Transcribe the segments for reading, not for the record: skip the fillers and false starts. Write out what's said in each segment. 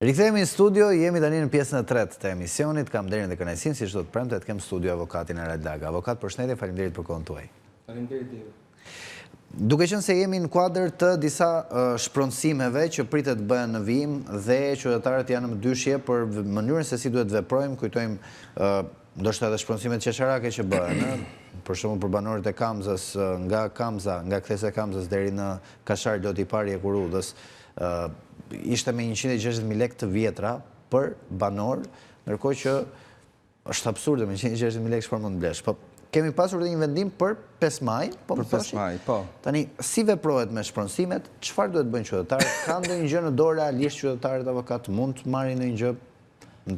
Rikthehemi në studio, jemi tani në pjesën e tretë të emisionit. Kam nderin dhe kënaqësinë si çdo të premte të kem studio avokatin Arald Laga. Avokat, përshëndetje, faleminderit për kohën tuaj. Faleminderit juve. Duke qenë se jemi në kuadër të disa shpronësimeve që pritet të bëhen në vijim dhe qytetarët janë në dyshje për mënyrën se si duhet të veprojmë, kujtojmë ndoshta edhe shpronësimet qesharake që bëhen, për shembull për banorët e Kamzës, nga kthesa e Kamzës deri në Kashar loti i parë i Ekurudhës, ishte me 160.000 lekë të vjetra për banor, ndërkohë që është absurde me 160.000 lekë çfarë mund të blesh. Po kemi pasur edhe një vendim për 5 maj, po për 5 maj, po. Tani si veprohet me shpronësimet? Çfarë duhet bëjnë qytetarët? Ka ndonjë gjë në dorë realisht qytetarët avokat mund të marrin ndonjë gjë?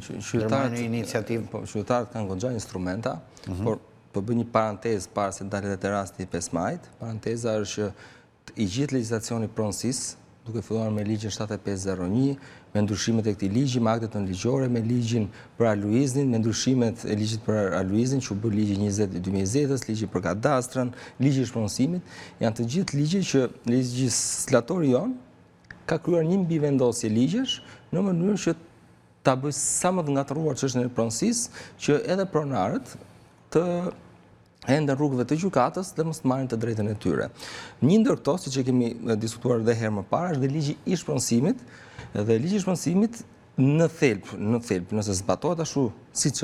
Qytetarët në iniciativë? Po, qytetarët kanë goxha instrumenta, por po bëj një parantezë para se dalet e rasti 5 majit. Paranteza është që i gjithë legjislacioni pronësisë, duke filluar me ligjin 7501, me ndryshimet e këtij ligji, me aktet nënligjore, me ligjin për aluiznin, me ndryshimet e ligjit për aluiznin, që u bë ligji 20/2020, ligji për kadastrën, ligji i shpronësimit, janë të gjithë ligje që legjislatori jon ka krijuar një mbivendosje ligjesh në mënyrë që ta bëjë sa më të ngatëruar çështjen e pronësisë, që edhe pronarët të ende rrugëve të gjykatës dhe mos të marrin të drejtën e tyre. Një ndër këto, siç e kemi diskutuar edhe herë më parë, është dhe ligji i shpronësimit, dhe ligji i shpronësimit në thelb, nëse zbatohet ashtu siç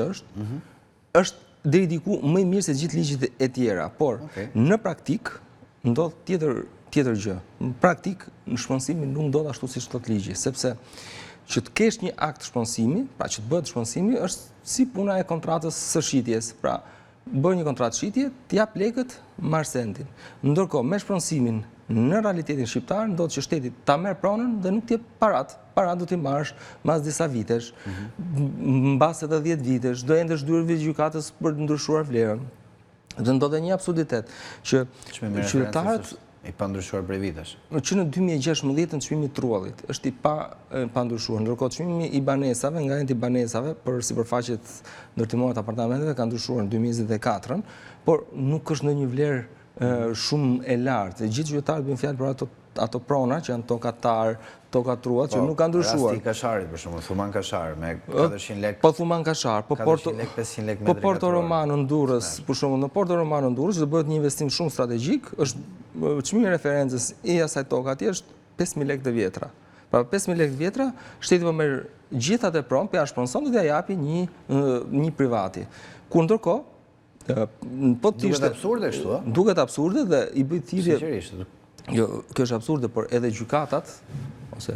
është deri diku më i mirë se gjithë ligjet e tjera, por në praktik ndodh tjetër gjë. Në praktik në shpronësimi nuk ndodh ashtu siç thotë ligji, sepse që të kesh një akt shpronësimi, pra që të bëhet shpronësimi, është si puna e kontratës së shitjes, pra bën një kontratë shitje, t'jap lekët marsendin. Ndërkohë, me shpronësimin në realitetin shqiptar, ndodh që shteti ta merr pronën dhe nuk t'jep parat. Parat do t'i marrësh mbas disa vitesh, mbas edhe 10 vitesh, do endesh dyrëve gjykatës për të ndryshuar vlerën. Dhe ndodh një absurditet që qytetarët i pa ndryshuar prej vitesh. Që në 2016 në çmimi i trullit është i pa ndryshuar, ndërkohë çmimi i banesave nga enti banesave për sipërfaqet ndërtimore të apartamenteve ka ndryshuar në 2024, por nuk është në një vlerë shumë e lartë. Gjithë qytetarët bëjnë fjalë për ato prona që janë tokatar, tokatruat, që nuk kanë ndryshuar. Rasti i Kasharit, për shembull, Thuman Kashar me 400 lekë. Po Thuman Kashar, po 400 lekë, 500 lekë po Porto Romano në Durrës, për shembull, në Porto Romano në Durrës do bëhet një investim shumë strategjik, është çmimi i referencës i asaj toke atje është 5.000 lekë të vjetra. Pra 5.000 lekë të vjetra, shteti po merr gjithë atë pronë, po ja shponson dhe ja japi një privati. Ku ndërkohë, po të ishte absurde kështu, ë? Duket absurde dhe i bëj thirrje. Sinqerisht. Jo, kjo është absurde, por edhe gjykatat, ose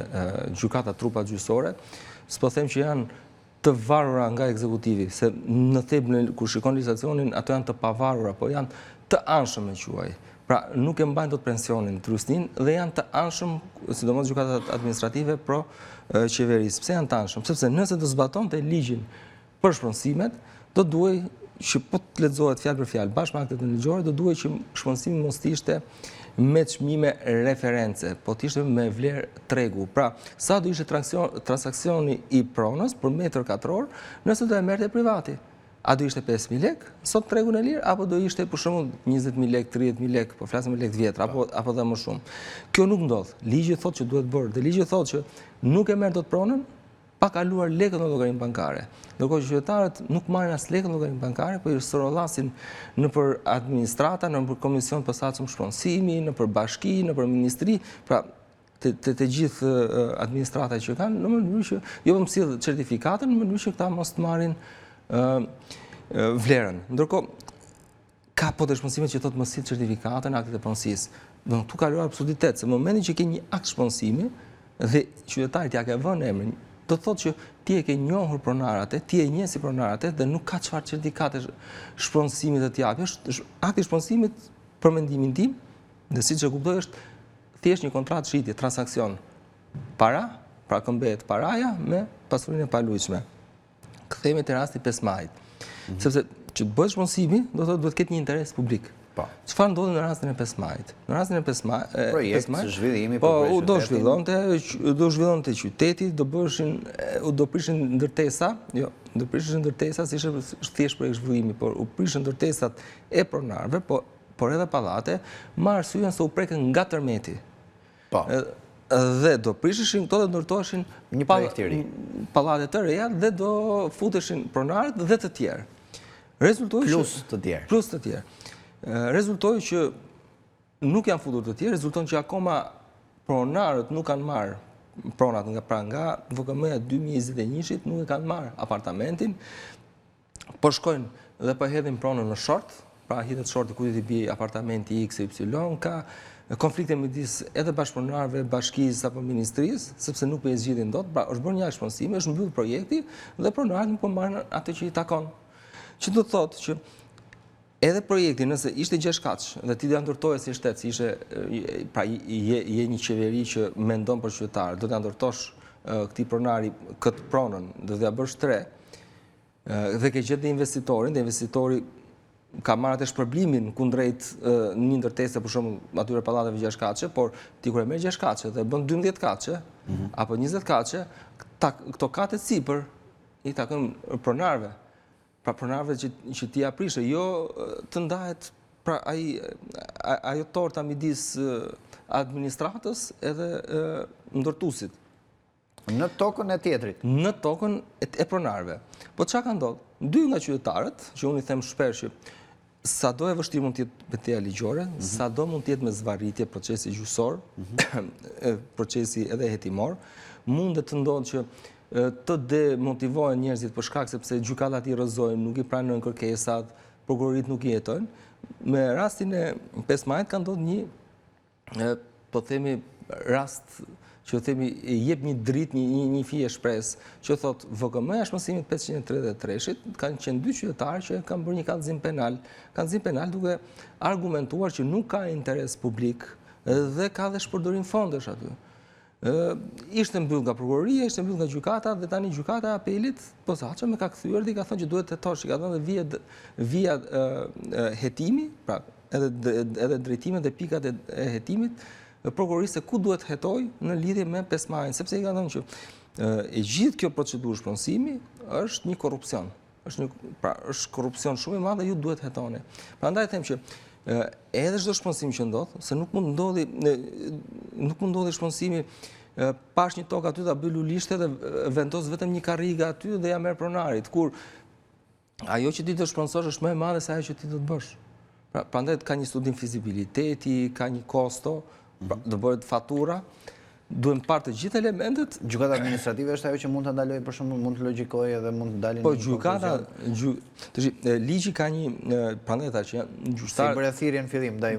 gjykatat trupat gjyqësore, s'po them që janë të varura nga ekzekutivi, se në thelb kur shikon legjislacionin, ato janë të pavarura, po janë të anshëm me quaj. Pra, nuk e mbajnë dot pensionin trustin dhe janë të anshëm, sidomos gjykatat administrative pro qeverisë. Pse janë të anshëm? Sepse nëse do zbatonte ligjin për shpronësimet, do duhej që po të lexohet fjalë për fjalë bashkë me aktet nënligjore, do duhej që shpronësimi mos ishte me çmime reference, po të ishte me vlerë tregu. Pra, sa do ishte transaksioni i pronës për metër katror, nëse do e merrte privati? A do ishte 5.000 lekë, sot tregun e lirë, apo do ishte për shembull 20.000 lekë, 30.000 lekë, po flasim me lekë të vjetra, apo dhe më shumë. Kjo nuk ndodh. Ligji thotë që duhet bërë, dhe ligji thotë që nuk e merr dot pronën pa kaluar lekët në llogarinë bankare. Ndërkohë që qytetarët nuk marrin as lekët në llogarinë bankare, po i sorollasin nëpër administrata, nëpër komision të posaçëm shpronësimi, nëpër bashki, nëpër ministri, pra të gjithë administratat që kanë, në mënyrë që jo më sjell certifikatën, në mënyrë që këta mos të marrin vlerën. Ndërkohë, ka po të shpronësimet që thotë mos sill certifikatën, aktet e pronësisë. Do të kalojë absurditet, se në momentin që ke një akt shpronësimi dhe qytetarit ja ka vënë emrin, do të thotë që ti e ke njohur pronarët, ti e njeh si pronarët dhe nuk ka çfarë certifikate shpronësimi të t'japë. Akti i shpronësimit, për mendimin tim, dhe siç e kuptoj, është thjesht një kontratë shitje, transaksion. Para, pra këmbet paraja me pasurinë e palujshme. Kthehemi te rasti 5 majit. Sepse që të bëhet shpronësimi, do të thotë duhet të ketë një interes publik. Çfarë ndodhi në rastin e 5 majit? Në rastin e 5 majit, projekt zhvillimi do zhvillonte qyteti, do prishin ndërtesa, si është thjesht projekt zhvillimi, por u prishën ndërtesat e pronarëve, por edhe pallate, me arsyeën se u prekën nga tërmeti. dhe do prisheshin këto dhe ndërtoheshin një projekt i ri. pallate të reja dhe do futeshin pronarët dhe të tjerë. Plus të tjerë. Plus të tjerë. Rezultoi që nuk janë futur të tjerë, rezulton që akoma pronarët nuk kanë marrë pronat nga VKM-ja 2021-shit nuk e kanë marrë apartamentin, po shkojnë dhe po hedhin pronën në short, pra hidhet shorti ku t'i bie apartamenti X e Y, ka konflikte midis edhe bashkëpunëtarëve, bashkisë apo ministrisë, sepse nuk po e zgjidhin dot, pra është bërë një shpenzim, është mbyll projekti dhe pronarët nuk po marrin atë që i takon. Që do të thotë që edhe projekti nëse ishte 6 katësh dhe ti do ta ndërtoje si shtet, si ishte pra je një qeveri që mendon për qytetarët, do ta ndërtosh këtij pronari këtë pronën, do t'ia bësh 3 dhe ke gjetë investitorin, dhe investitori ka marrë atë shpërblimin kundrejt një ndërtese për shembull atyre pallateve 6 katësh, por ti kur e merr 6 katësh dhe bën 12 katësh apo 20 katësh, këto katet sipër i takon pronarëve. Pra pronarëve që ti aprishë, jo të ndahet pra ajo torta midis administratës edhe ndërtuesit. Në tokën e tjetrit. Në tokën e pronarëve. Po çka ka ndodhur? 2 nga qytetarët, që unë i them shpesh që sado e vështirë mund të jetë betejë ligjore, sado mund të jetë me zvarritje procesi gjyqësor, procesi edhe hetimor, mund të ndodhë që të demotivohen njerëzit për shkak sepse gjykatat i rrëzojnë, nuk i pranojnë kërkesat, prokurorit nuk i jetojnë. Me rastin e 5 majit ka ndodhur një, po themi, rast që themi jep një dritë, një fije shpresë, që thot VKM-ja shpensimit 533-shit, kanë qenë 2 qytetarë që kanë bërë një kallëzim penal. Kallëzim penal duke argumentuar që nuk ka interes publik dhe ka dhe shpërdorim fondesh aty. Ishte mbyll nga prokuroria, ishte mbyll nga gjykata dhe tani gjykata e apelit posaçëm e ka kthyer dhe i ka thënë që duhet tetosh, i ka thënë dhe via hetimi, pra edhe drejtimet dhe pikat e hetimit, prokurorisë ku duhet hetoj në lidhje me 5 majin, sepse i ka thënë që e gjithë kjo procedurë shpenzimi është një korrupsion. Është korrupsion shumë i madh dhe ju duhet hetoni. Prandaj them që edhe çdo shpenzim që ndodh, se nuk mund ndodhi shpenzimi pash një tokë aty ta bëj lulishte dhe vendos vetëm një karrige aty dhe ja merr pronarit, kur ajo që ti do shpenzosh është më e madhe se ajo që ti do të bësh. Prandaj ka një studim fizibiliteti, ka një kosto, do bëhet fatura, duhem parë të gjithë elementet. Gjykata administrative është ajo që mund të ndalojë, për shembull, mund të logjikojë edhe mund të dalin. Po gjykata, ligji ka një, prandaj thash që gjyqtarët. Si bëre thirrje në fillim, ndaj.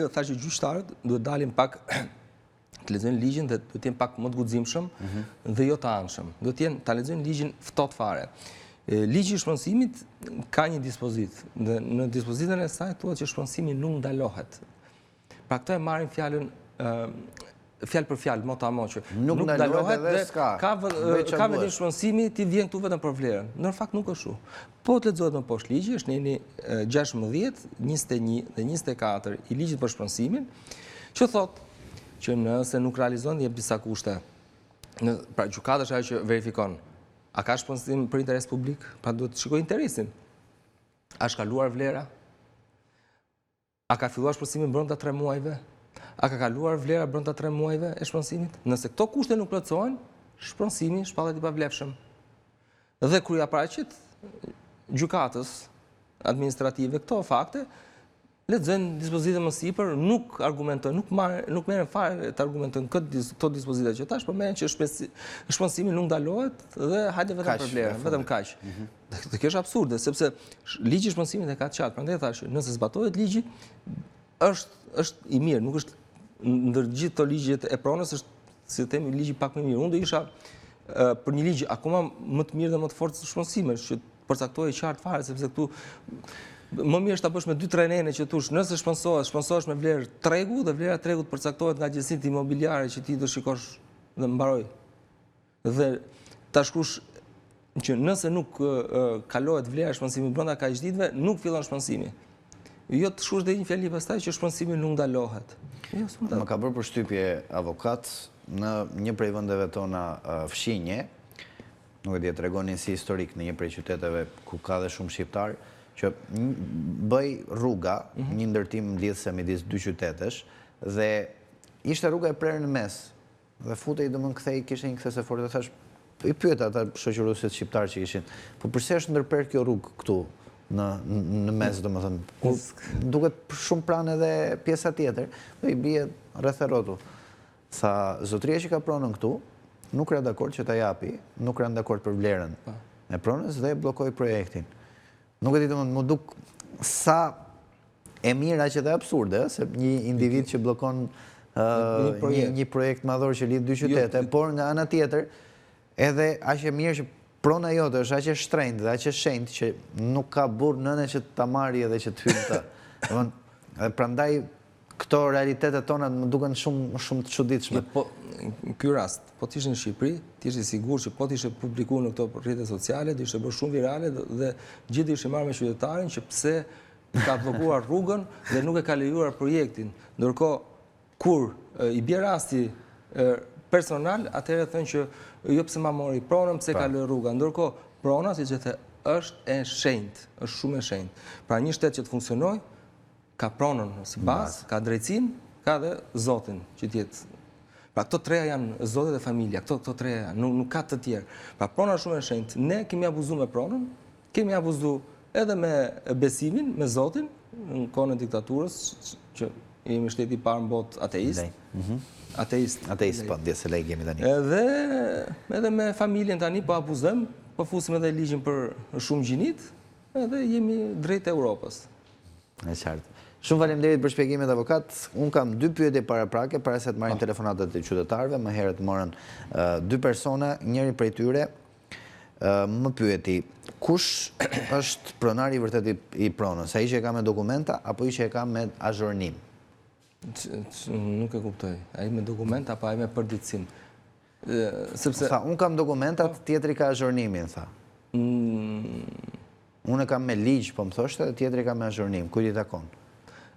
Jo, thashë gjyqtarët duhet dalin pak të lexojnë ligjin dhe duhet të jenë pak më të guximshëm dhe jo të anshëm. Duhet të jenë ta lexojnë ligjin ftohtë fare. Ligji i shpenzimit ka një dispozitë dhe në dispozitën e saj thuhet që shpenzimi nuk ndalohet. Pra këto e marrin fjalën fjalë për fjalë, mot a mot, që nuk ndalohet dhe ka vendim shpenzimi, ti vjen këtu vetëm për vlerën. Në fakt nuk është kështu. Po të lexohet më poshtë ligji, është neni 16, 21 dhe 24 i ligjit për shpenzimin, që thotë që nëse nuk realizon jep disa kushte. Pra gjykata është ajo që verifikon. A ka shpenzim për interes publik? Pra duhet të shikojë interesin. A shkaluar vlera? A ka filluar shpenzimi brenda 3 muajve? A ka kaluar vlera brenda 3 muajve e shpenzimit? Nëse këto kushte nuk plotësohen, shpenzimi shpallet i pavlefshëm. Dhe kur ja paraqit gjykatës administrative këto fakte, lexojnë dispozitën më sipër, nuk argumentojnë, nuk merren fare të argumentojnë këto dispozita që tash, por merren që shpenzimi nuk ndalohet dhe hajde vetëm për vlerën, vetëm kaq. Dhe kjo është absurde, sepse ligji i shpenzimit e ka të qartë. Prandaj thashë, nëse zbatohet ligji, është i mirë, nuk është ndër gjithë këto ligjet e pronës, është si themi ligji pak më i mirë. Unë do isha për një ligj akoma më të mirë dhe më të fortë shpenzimesh, që përcaktojë qartë fare, sepse këtu më mirë është ta bësh me 2-3 nene që thosh, nëse shpenzohesh me vlerë tregu dhe vlera tregut përcaktohet nga agjencitë imobiliare që ti do shikosh dhe mbaroj. Dhe ta shkruash që nëse nuk kalohet vlera e shpenzimit brenda kaq ditëve, nuk fillon shpenzimi. Jo të shkruash dhe një fjali pastaj që shpenzimi nuk ndalohet. Jo, më ka bërë përshtypje avokat në një prej vendeve tona fshinje, nuk e di, tregonin si historik në një prej qyteteve ku ka dhe shumë shqiptar, që bëj rruga, një ndërtim lidhse midis 2 qytetesh, dhe ishte rruga e prerë në mes, dhe futej domethënë kthej, kishte një kthesë fortë, thash, i pyeta ata shoqëruesit shqiptar që kishin, po pse është ndërprerë kjo rrugë këtu në mes, domethënë, kur duket shumë pranë edhe pjesa tjetër, do i bie rreth e rrotu. Tha, zotëria që ka pronën këtu, nuk ra dakord që ta japi, nuk ra dakord për vlerën e pronës dhe bllokoi projektin. Nuk e di domethënë, më duk sa e mira që dhe absurde, se një individ që blokon një projekt madhor që lidh dy qytete, por nga ana tjetër, edhe aq e mirë që prona jote është aq e shtrenjtë dhe aq e shenjtë që nuk ka burr nëne që ta marrë edhe që të hyjë të. Domethënë, prandaj këto realitetet tona më duken shumë të çuditshme. Po, ky rast, po t'ishe në Shqipëri, t'ishe sigur që po t'ishe publikuar në këto rrjete sociale, t'ishe bërë shumë virale dhe gjithë ishe marrë me qytetarin që pse ka bllokuar rrugën dhe nuk e ka lejuar projektin. Ndërkohë, kur i bie rasti personal, atëherë thënë që jo pse ma mori pronën, pse ka lënë rruga. Ndërkohë, prona, siç e the, është e shenjtë, është shumë e shenjtë. Pra një shtet që të funksionojë, ka pronën si bazë, ka drejtësinë, ka dhe Zotin që t'jetë. Pra këto treja janë Zoti dhe familja, këto treja janë, nuk ka të tjerë. Pra prona është shumë e shenjtë. Ne kemi abuzuar me pronën, kemi abuzuar edhe me besimin, me Zotin, në kohën e diktaturës, që jemi shteti i parë në botë ateist. Ateist, po, dhe se lej kemi tani. Edhe me familjen tani po abuzojmë, po fusim edhe ligjin për shumë gjinit, edhe jemi drejt Europës. E qartë. Shumë faleminderit për shpjegimet, avokat. Unë kam 2 pyetje paraprake, para se të marrin telefonatët e qytetarëve. Më herët morën 2 persona, njëri prej tyre më pyeti, kush është pronari i vërtet i pronës? Ai që e ka me dokumenta apo ai që e ka me azhurnim? Nuk e kuptoj. Ai me dokumenta apo ai me përditësim? Sepse tha, unë kam dokumentat, tjetri ka azhurnimin, tha. Unë e kam me ligj, po më thoshte, dhe tjetri ka me azhurnim. Kujt i takon?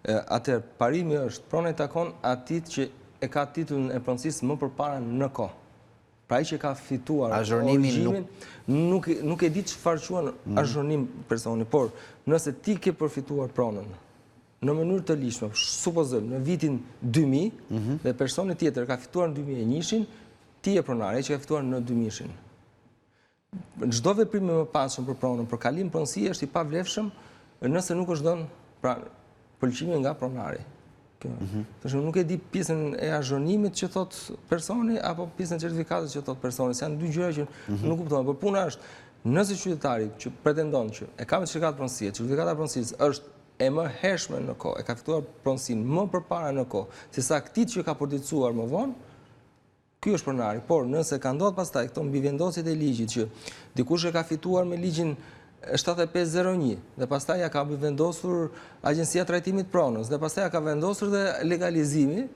Atëherë, parimi është, prona i takon atit që e ka titullin e pronësisë më përpara në kohë. Pra ai që ka fituar origjimin, nuk e di çfarë quhen azhurnim personi, por nëse ti ke përfituar pronën në mënyrë të lishme, supozojmë në vitin 2000 dhe personi tjetër ka fituar në 2001-shin, ti je pronari që ka fituar në 2000-shin. Çdo veprim më pasur për pronën, për kalim pronësie është i pavlefshëm nëse nuk është dhënë pra pëlqimi nga pronari. Nuk e di pjesën e azhurnimit që thot personi apo pjesën e certifikatit që thot personi, se janë dy gjëra që nuk kuptohen, por puna është nëse qytetari që pretendon që e ka me certifikat pronësie, certifikata pronësisë është e më hershme në kohë, e ka fituar pronësinë më përpara në kohë, sesa këtij që ka përditësuar më vonë, ky është pronari. Por nëse ka ndodhur pastaj këto mbivendosjet e ligjit që dikush e ka fituar me ligjin 7501 dhe pastaj ja ka vendosur Agjencia e Trajtimit Pronës dhe pastaj ja ka vendosur dhe legalizimi,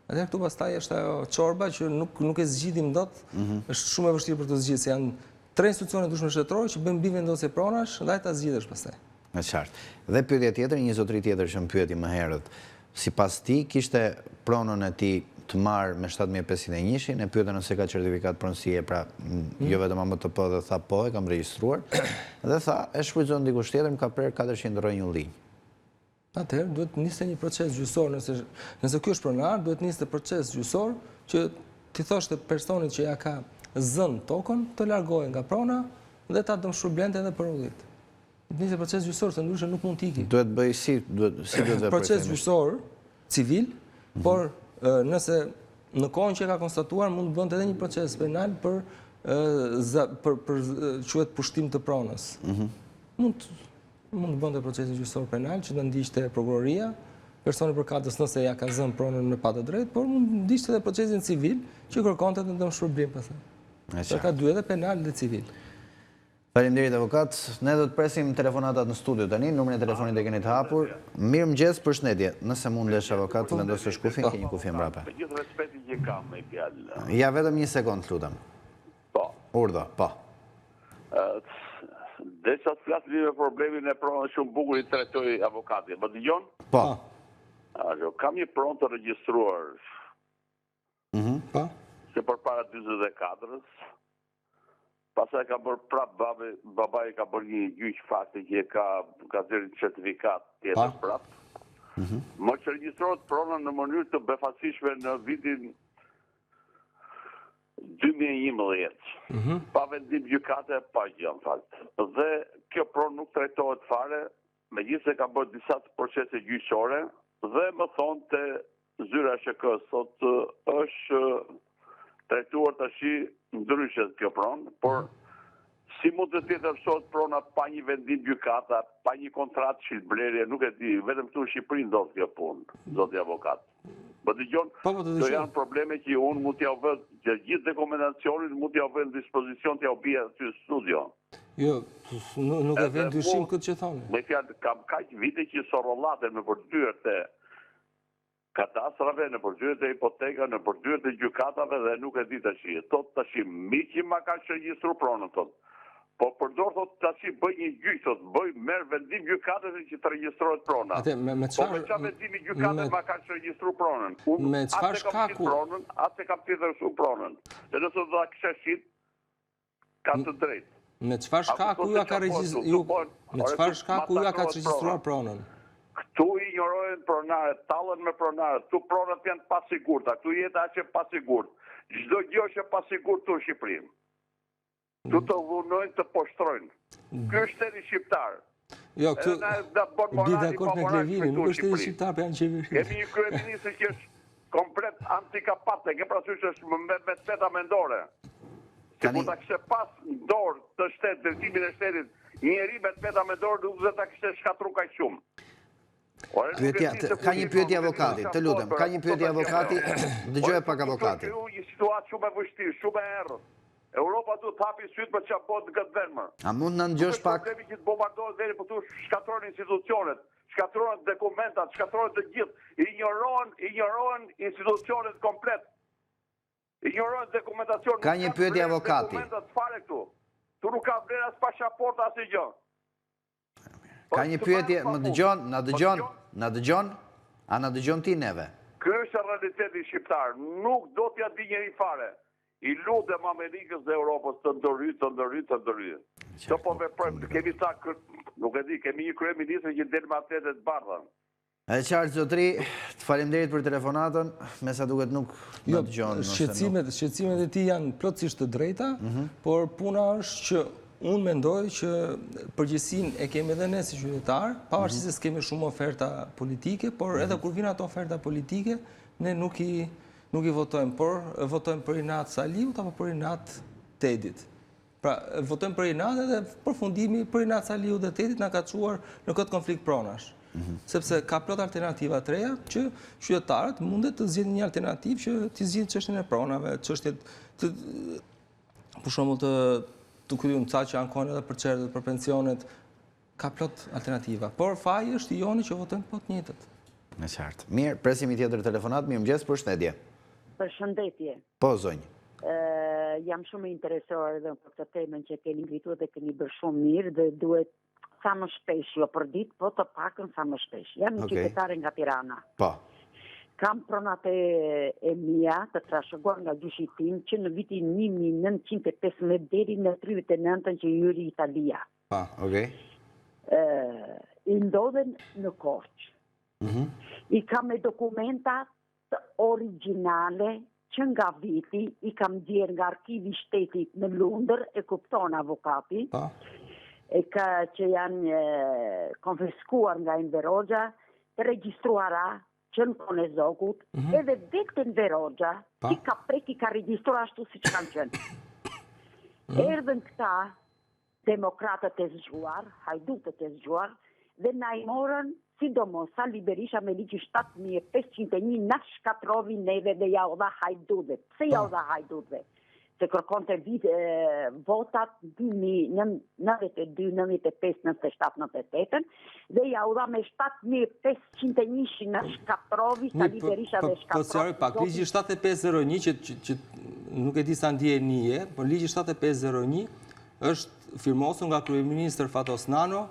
atëherë këtu pastaj është ajo çorba që nuk e zgjidhim dot, është shumë e vështirë për të zgjidhur, se janë 3 institucione ndryshme shtetërore që bëjnë mbivendosje pronash dhe ai ta zgjidhësh pastaj. Në qartë. Dhe pyetja tjetër, një zotëri tjetër që më pyeti më herët, sipas ti kishte pronën e tij të marrë me 7501-shin, e pyeta nëse ka certifikat pronësie, pra jo vetëm AMTP dhe tha po, e kam regjistruar, dhe tha, e shfrytëzon dikush tjetër, më ka prerë 401 linjë. Atëherë duhet nisë një proces gjyqësor, nëse ky është pronar, duhet nisë proces gjyqësor që ti thoshte personit që ja ka zënë tokën të largohej nga prona dhe ta dëmshpërblente edhe për udhit. Nisë proces gjyqësor, se ndryshe nuk mund të iki. Duhet bëj si duhet veproj. Proces gjyqësor civil, por nëse në kohën që ka konstatuar mund të bënte edhe një proces penal për quhet pushtim të pronës. Mund të bënte procesin gjyqësor penal që të ndiqte prokuroria, personi përkatës nëse ja ka zënë pronën me pa të drejtë, por mund të ndiqte edhe procesin civil që kërkonte të dëmshpërblim pastaj. Ka dy, edhe penal dhe civil. Faleminderit avokat. Ne do të presim telefonatat në studio tani, numrin e telefonit e keni të hapur. Mirëmëngjes, përshëndetje. Nëse mundesh avokat të vendosësh kufin, ke një kufje mbrapa. Me gjithë respektin që kam me fjalë. Ja vetëm një sekond, lutem. Po. Urdhë, po. Derisa të flas lidhur me problemin e pronës shumë bukur i trajtoi avokati. Më dëgjon? Po. Kam një pronë të regjistruar. Po. Që përpara 44-s. Pastaj ka bërë prap babai ka bërë një gjyq fakti që ka dhënë certifikat tjetër prap. Më që regjistrohet prona në mënyrë të befatësishme në vitin 2011, pa vendim gjykate, pa gjë në fakt. Dhe kjo pronë nuk trajtohet fare, megjithëse ka bërë disa procese gjyqësore, dhe më thonë të zyra SHK sot është trajtuar tashi ndryshe kjo pronë, por si mund të tjetërsot prona pa një vendim gjykata, pa një kontratë shitblerje, nuk e di, vetëm këtu në Shqipëri ndodh kjo punë, zoti avokat. Më dëgjon, do janë probleme që unë mund t'ja vë, që gjithë dokumentacionin mund t'ja vë në dispozicion t'ja bia aty studio. Jo, nuk e vend dyshim këtë që thonë. Me fjalë, kam kaq vite që sorrollaten në përdyrë të katastrave, në përdyrë të hipoteka, në përdyrë të gjykatave dhe nuk e di tash. Thot tash miqi ma ka regjistru pronën thot. Po përdor thot tash bëj një gjyq thot, merr vendim gjykatës që të regjistrohet prona. Atë me çfarë? Po me çfarë vendimi gjykatës ma ka regjistru pronën? Me çfarë shkaku? Atë kam tjetërsu pronën. Dhe nëse do ta kisha shit, ka të drejtë. Me çfarë shkaku ju ka regjistruar? Me çfarë shkaku ju ka regjistruar pronën? Këtu injorojnë pronarët, tallen me pronarët, këtu pronat janë pasigurta, këtu jeta është pasigurt. Çdo gjë është pasigurt këtu në Shqipëri. Këtu të dhunojnë, të poshtrojnë. Ky është shteti shqiptar. Jo, këtu di dakord me Klevinin, nuk është shteti shqiptar, për janë qeveri. Kemi një kryeministër që është komplet antikapate, ke parasysh është me veta mendore. Si mund ta kishte pas në dorë të shtetit, drejtimin e shtetit, një njeri me veta mendore nuk do ta kishte shkatruar kaq shumë. Ka një pyetje avokati, të lutem, ka një pyetje avokati, dëgjoj pak avokati. Kjo një situatë shumë e vështirë, shumë e errët. Europa duhet të hapi sytë për çfarë bëhet në këtë vend. A mund na ndjosh pak? Problemi që të bombardohet deri po tu shkatërron institucionet, shkatërron dokumentat, shkatërron të gjithë, injorohen institucionet komplet. Injorohen dokumentacion. Ka një pyetje avokati. Dokumentat fare këtu. Tu nuk ka vlerë as pasaportë as gjë. Ka një pyetje, më dëgjon, na dëgjon? A na dëgjon ti neve? Ky është realiteti shqiptar, nuk do t'ja di njëri fare. I lutem Amerikës dhe Europës të ndërhyjë. Ço po veprojmë, kemi sa nuk e di, kemi një kryeministër që del me atletë të bardha. E qartë zotri, të faleminderit për telefonatën, me sa duket nuk na dëgjon. Shqetësimet e tij janë plotësisht të drejta, por puna është që unë mendoj që përgjegjësinë e kemi edhe ne si qytetar, pavarësisht se kemi shumë oferta politike, por edhe kur vijnë ato oferta politike, ne nuk i votojmë, por votojmë për inat Saliut apo për inat Tedit. Pra, votojmë për inat edhe përfundimi për inat Saliut dhe Tedit na ka çuar në këtë konflikt pronash. Sepse ka plot alternativa të reja që qytetarët mundet të zgjidhin një alternativë që të zgjidhin çështjen e pronave, çështjet për shembull të kryejmë ca që ankohen edhe për çerdhet, për pensionet, ka plot alternativa. Por faji është i joni që votojmë po të njëjtët. Në qartë. Mirë, presim i tjetër telefonat, mirëmëngjes, përshëndetje. Përshëndetje. Po, zonjë. Jam shumë interesuar edhe për këtë temën që keni ngritur dhe keni bërë shumë mirë dhe duhet sa më shpesh, jo për ditë, po të pakën sa më shpesh. Jam një qytetare nga Tirana. Po. Kam pronat e mia të trashëguar nga gjyshi tim që në vitin 1915 deri në 39 që hyri Italia. Po, okej. I ndodhen në Korçë. I kam me dokumenta originale që nga viti i kam djerë nga arkivi shtetit në Lundër, e kupton avokati, që janë konfiskuar nga Enver Hoxha, të regjistruara që në kone Zogut, edhe vetë Enver Hoxha, i ka prek, i ka regjistruar ashtu si që kanë qënë. Erdhen këta demokratët e zgjuar, hajdutët e zgjuar, dhe na i morën, sidomos Sali Berisha me ligji 7501 na shkatrovi neve dhe ja u dha hajdutëve. Pse ja u dha hajdutëve? Se kërkonte votat 92, 95, 97, 98 dhe ja u dha me 7501 na shkatrovi Sali Berisha dhe shkatrovi. Po seri pak, ligji 7501 që nuk e di sa ndjenie, por ligji 7501 është firmosur nga kryeministër Fatos Nano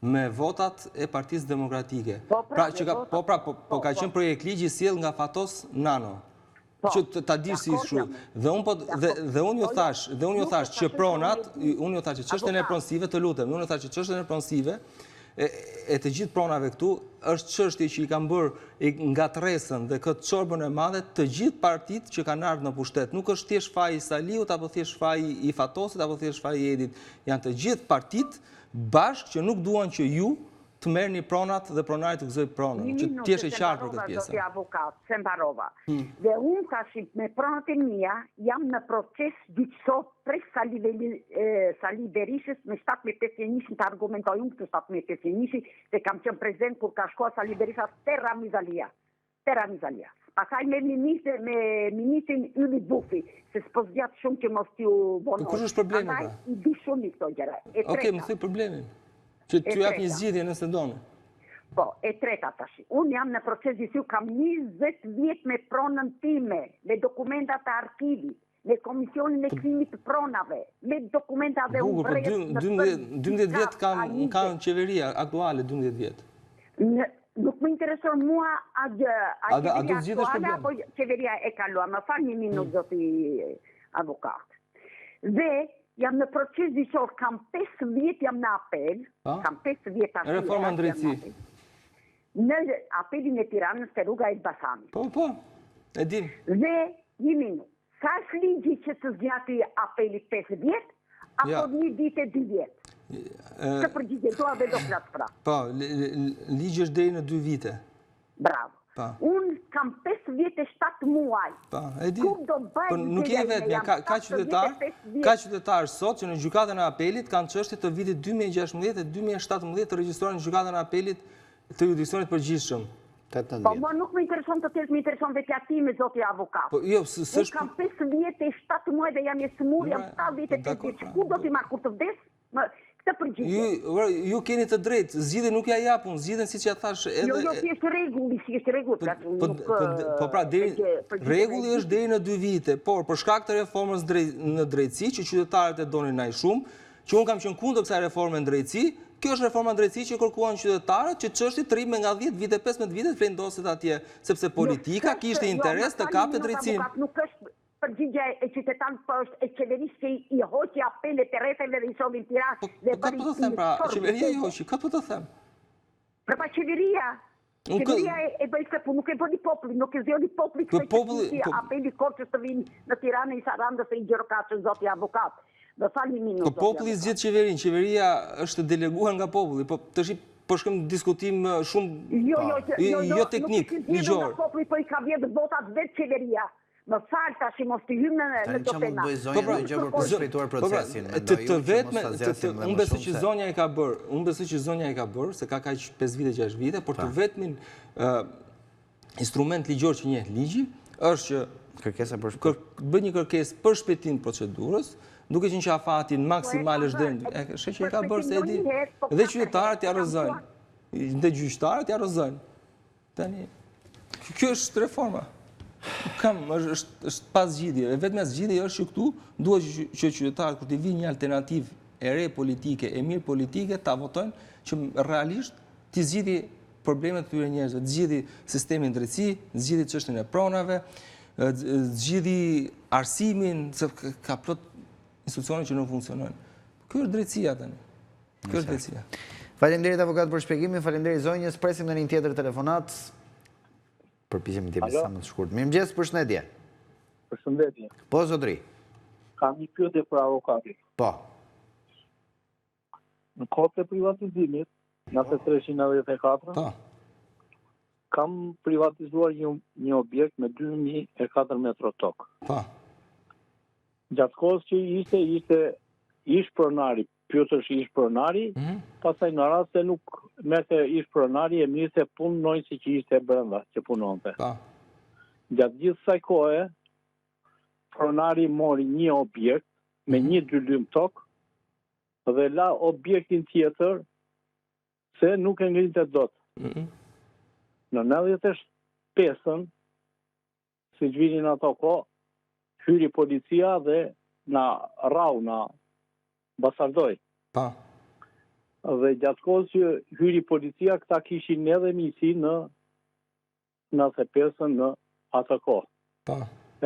me votat e Partisë Demokratike. Pra ka qenë projekt ligji sjell nga Fatos Nano. Që ta dish si shu. Dhe unë ju thash që pronat, unë ju thash që çështën e pronësive, të lutem, unë ju thash që çështën e pronësive e të gjithë pronave këtu, është çështje që i kanë bërë nga tresën dhe këtë çorbën e madhe të gjithë partitë që kanë ardhur në pushtet. Nuk është thjesht faji i Saliut, apo thjesht faji i Fatosit, apo thjesht faji i Edit. Janë të gjithë partitë bashkë që nuk duan që ju të merrni pronat dhe pronarit të gëzoj pronën, që t'jesh e qartë për këtë pjesë. Zoti avokat, se mbarova. Dhe unë tash me pronat e mia jam në proces gjyqësor prej Sali Berishës me 1751 të argumentoj unë këtë 1751 dhe kam qenë prezent kur ka shkuar Sali Berisha Terra Mizalia. Pasaj me ministrin Yli Bufi, se s'po zgjat shumë që mos t'ju bonoj. Kush është problemi pra? pra? I di shumë i këto gjëra. Okej, më thuj problemin. Që t'ju jap një zgjidhje nëse doni. Po, e treta tash. Unë jam në proces gjyqësor, kam 20 vjet me pronën time, me dokumentat të arkivit, me komisionin e krimit të pronave, me dokumenta dhe Bukur, po 12 vjet kanë qeveria aktuale, 12 vjet. Nuk më intereson mua a qeveria aktuale apo qeveria e kaluar. Më fal një minutë, zoti avokat. Dhe jam në proces gjyqësor, kam 5 vjet jam në apel, kam 5 vjet ashtu. Reforma drejtësi. Në apelin e Tiranës te rruga e Elbasanit. Po, e dim. Dhe një minutë, sa është ligji që të zgjati apelit 5 vjet, apo një ditë e 2 vjet? Të përgjigjetua dhe do flas pra. Po, ligji është deri në 2 vite. Bravo. Unë kam 5 vjet e 7 muaj. E di. Po nuk je vetëm, ka qytetarë sot që në gjykatën e apelit kanë çështje të vitit 2016 e 2017 të regjistruar në gjykatën e apelit të jurisdiksionit përgjithshëm. Po mua nuk më intereson të tjerë, më intereson vetja time, zoti avokat. Po jo, Unë kam 5 vjet e 7 muaj dhe jam e smur, jam 75 vjet. Ku do t'i marr kur të vdes? Këtë përgjigje. Ju keni të drejtë, zgjidhjen nuk ja japun, zgjidhjen siç ja thash edhe. Jo, si është rregulli, Po pra, rregulli është deri në 2 vite, por për shkak të reformës në drejtësi që qytetarët e donin ai shumë, që unë kam qenë kundër kësaj reforme në drejtësi, kjo është reforma në drejtësi që kërkuan qytetarët që çështja të rrimë nga 10 vite, 15 vite të vendoset atje, sepse politika kishte interes të kapte drejtësinë. Nuk është përgjigja e qytetarët, po është e qeverisë që i hoqi apelet e rrethave dhe i sovin Tiranë. Këtë po të them, pra, qeveria i hoqi, këtë po të them. Pra pa qeveria e bëj këtë punë, nuk e bëni populli, nuk e zgjoni populli që apeli Korçës të vinë në Tiranë, i Sarandës e i Gjirokastër, zoti avokat. Do falni minutë. Po populli zgjedh qeverinë, qeveria është deleguar nga populli, po tash po shkojmë diskutim shumë jo teknik, ligjor. Populli po i ka vjedhur votat vetë qeveria. Më fal tash mos të hyjmë në të pena. Bëj zonja ndonjë gjë për të shpejtuar procesin. Të vetme, unë besoj që zonja e ka bërë, se ka kaq 5 vite, 6 vite, por të vetmin instrument ligjor që njeh ligji është që kërkesa për bëj një kërkesë për shpejtim procedurës, duke qenë që afatin maksimal është dhënë. Është që e ka bërë se e di. Dhe qytetarët ja rrëzojnë. Dhe gjyqtarët ja rrëzojnë. Tani, kjo është reforma. është pas zgjidhje. Vetëm zgjidhja është që këtu duhet që qytetarët kur të vinë një alternativë e re politike, e mirë politike, ta votojnë që realisht të zgjidhë problemet të tyre njerëzve, të zgjidhë sistemin drejtësi, të zgjidhë çështjen e pronave, të zgjidhë arsimin, se ka plot institucione që nuk funksionojnë. Kjo është drejtësia tani. Kjo është drejtësia. Faleminderit avokat për shpjegimin, faleminderit zonjës, presim në një tjetër telefonat. Përpiqemi të jemi sa më të shkurt. Mirëmëngjes, përshëndetje. Përshëndetje. Po, zotëri. Kam një pyetje për avokatin. Po. Në kohën e privatizimit, në 394, kam privatizuar një objekt me 2004 metro tokë. Po. Gjatë kohës që ishte ish pronari, pyetësh ish pronari, pastaj në rast se nuk merrte ish pronari e mirë punonjësi që ishte brenda, që punonte. Gjatë gjithë kësaj kohe, pronari mori një objekt me një dylym tokë dhe la objektin tjetër se nuk e ngrinte dot. Në 95-ën, si vinin ato kohë, hyri policia dhe na rau, na basardoj. Dhe gjatë kohës që hyri policia, këta kishin edhe misi në 95-ën në atë kohë.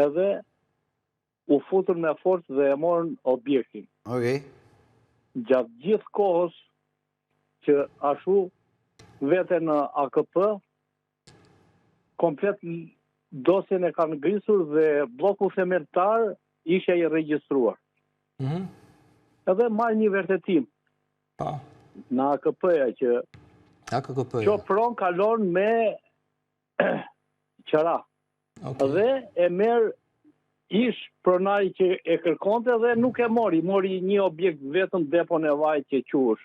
Edhe u futur me forcë dhe e morën objektin. Okej. Gjatë gjithë kohës që ashtu vete në AKP, komplet dosjen e kanë ngrisur dhe bloku themeltar ishe i regjistruar. Edhe marrë një vërtetim në AKP-ja që që pron kalon me qëra. Dhe e merë ish pronari që e kërkonte dhe nuk e mori një objekt vetëm depon e vajt që qush.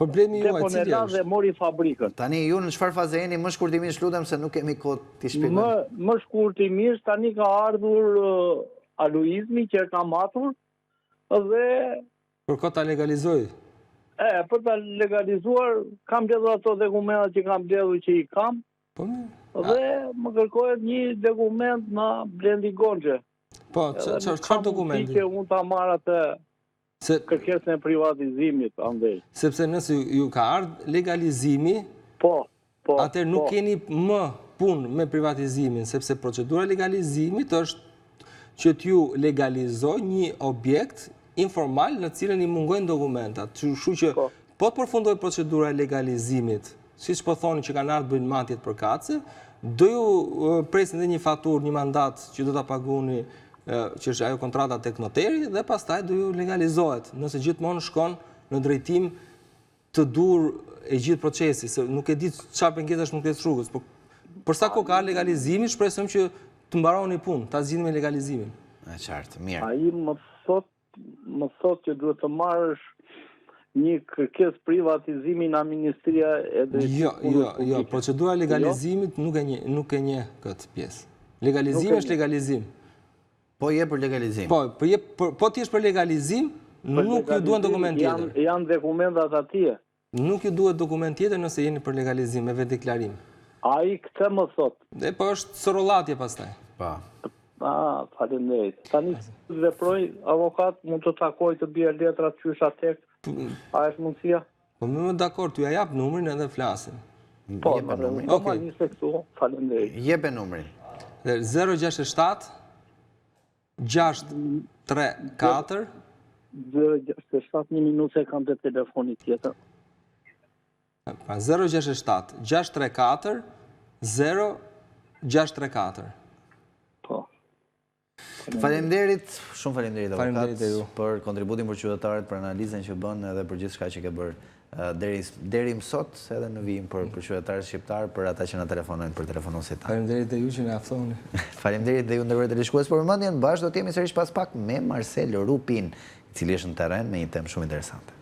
Problemi juaj depon e cili la është? dhe mori fabrikën. Tani ju në çfarë faze jeni, më shkurtimisht lutem se nuk kemi kohë t'i shpjegojmë. Më shkurtimisht tani ka ardhur aluizmi që e ka matur dhe Për ko ta legalizoj? për ta legalizuar kam bledhur ato dokumentat që kam bledhur që i kam. Dhe më kërkohet një dokument në Blendi Gonxhe. Po, çfarë dokumenti? Që unë ta marr atë kërkesën e privatizimit, andej. Sepse nëse ju ka ardhur legalizimi, po, atëherë nuk keni më punë me privatizimin, sepse procedura e legalizimit është që t'ju legalizoj një objekt informal në cilën i mungojnë dokumentat. Kështu që po të përfundoj procedura e legalizimit, siç po thoni që kanë ardhur bëjnë matjet përkatëse, do ju presin dhe një faturë, një mandat që do ta paguani, që është ajo kontrata tek noteri dhe pastaj do ju legalizohet. Nëse gjithmonë shkon në drejtim të dur e gjithë procesi, se nuk e di çfarë pengesash nuk kesh rrugës, por për sa kohë ka legalizimi, shpresojmë që të mbaroni punë, ta zgjidhni me legalizimin. E qartë, mirë. Ai më thot që duhet të marrësh një kërkesë privatizimi nga Ministria e Drejtësisë. Jo, procedura e legalizimit nuk e njeh këtë pjesë. Legalizimi është legalizim. Po je për legalizim. Po ti është për legalizim, nuk ju duhen dokument tjetër. Janë dokumentat atje. Nuk ju duhet dokument tjetër nëse jeni për legalizim, me vetë deklarim. Ai këtë më thot. Dhe po është sorollatje pastaj. Po. Faleminderit. Tani veproj avokat, mund të takoj të bie letrat qysha tek. A është mundësia? Po më dakord, t'ju ja jap numrin edhe flasim. Po, një seksu, faleminderit. Jepe numrin. 067 634 067 një minutë e kam të telefonit tjetër. 067 634 0634. Po. Faleminderit, shumë faleminderit Faleminderit e ju. për kontributin për qytetarët, për analizën që bën edhe për gjithçka që ke bërë deri më sot edhe në vijim për qytetarët shqiptar, për ata që na telefonojnë për telefonuesit. Faleminderit e ju që na aftoni. Faleminderit dhe ju nderuar televizionistë për vëmendjen. Bashkë do të jemi sërish pas pak me Marcel Rupin, i cili është në terren me një temë shumë interesante.